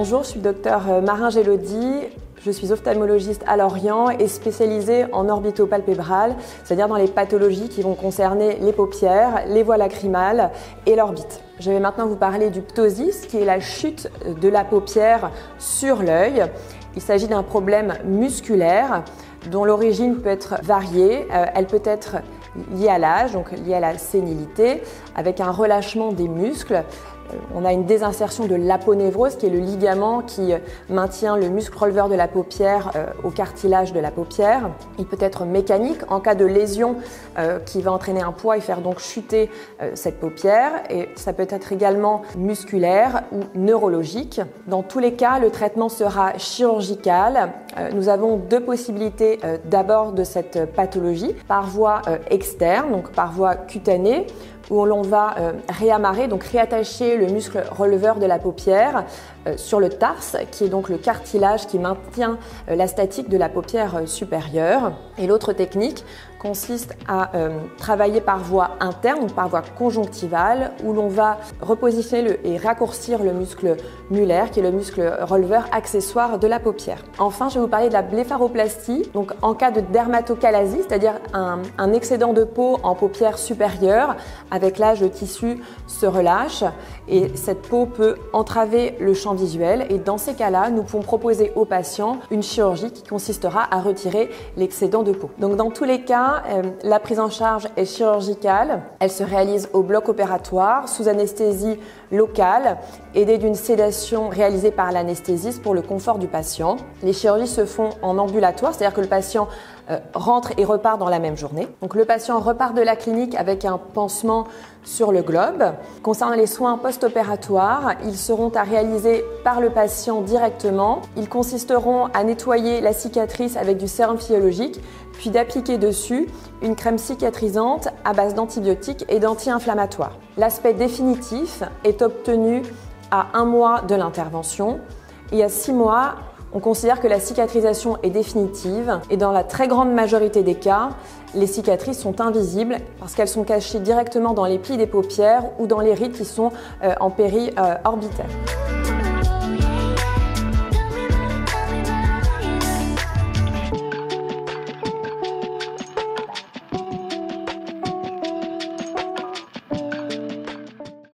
Bonjour, je suis docteur Marin-Gélaudy. Je suis ophtalmologiste à Lorient et spécialisée en orbitopalpébrale, c'est-à-dire dans les pathologies qui vont concerner les paupières, les voies lacrymales et l'orbite. Je vais maintenant vous parler du ptosis, qui est la chute de la paupière sur l'œil. Il s'agit d'un problème musculaire dont l'origine peut être variée. Elle peut être liée à l'âge, donc liée à la sénilité, avec un relâchement des muscles. On a une désinsertion de l'aponévrose, qui est le ligament qui maintient le muscle releveur de la paupière au cartilage de la paupière. Il peut être mécanique en cas de lésion qui va entraîner un poids et faire donc chuter cette paupière. Et ça peut être également musculaire ou neurologique. Dans tous les cas, le traitement sera chirurgical. Nous avons deux possibilités d'abord de cette pathologie, par voie externe, donc par voie cutanée, où l'on va réamarrer, donc réattacher le muscle releveur de la paupière sur le tarse, qui est donc le cartilage qui maintient la statique de la paupière supérieure. Et l'autre technique consiste à travailler par voie interne, donc par voie conjonctivale, où l'on va repositionner et raccourcir le muscle mulaire, qui est le muscle releveur accessoire de la paupière. Enfin, je vais vous parler de la blépharoplastie. Donc, en cas de dermatocalasie, c'est-à-dire un excédent de peau en paupière supérieure, avec l'âge, le tissu se relâche et cette peau peut entraver le champ visuel. Et dans ces cas-là, nous pouvons proposer aux patients une chirurgie qui consistera à retirer l'excédent de peau. Donc, dans tous les cas, la prise en charge est chirurgicale. Elle se réalise au bloc opératoire sous anesthésie locale, aidée d'une sédation réalisée par l'anesthésiste pour le confort du patient. Les chirurgies se font en ambulatoire, c'est-à-dire que le patient rentre et repart dans la même journée. Donc le patient repart de la clinique avec un pansement sur le globe. Concernant les soins post-opératoires, ils seront à réaliser par le patient directement. Ils consisteront à nettoyer la cicatrice avec du sérum physiologique, puis d'appliquer dessus une crème cicatrisante à base d'antibiotiques et d'anti-inflammatoires. L'aspect définitif est obtenu à 1 mois de l'intervention et à 6 mois, on considère que la cicatrisation est définitive et dans la très grande majorité des cas, les cicatrices sont invisibles parce qu'elles sont cachées directement dans les plis des paupières ou dans les rides qui sont en péri-orbitaire.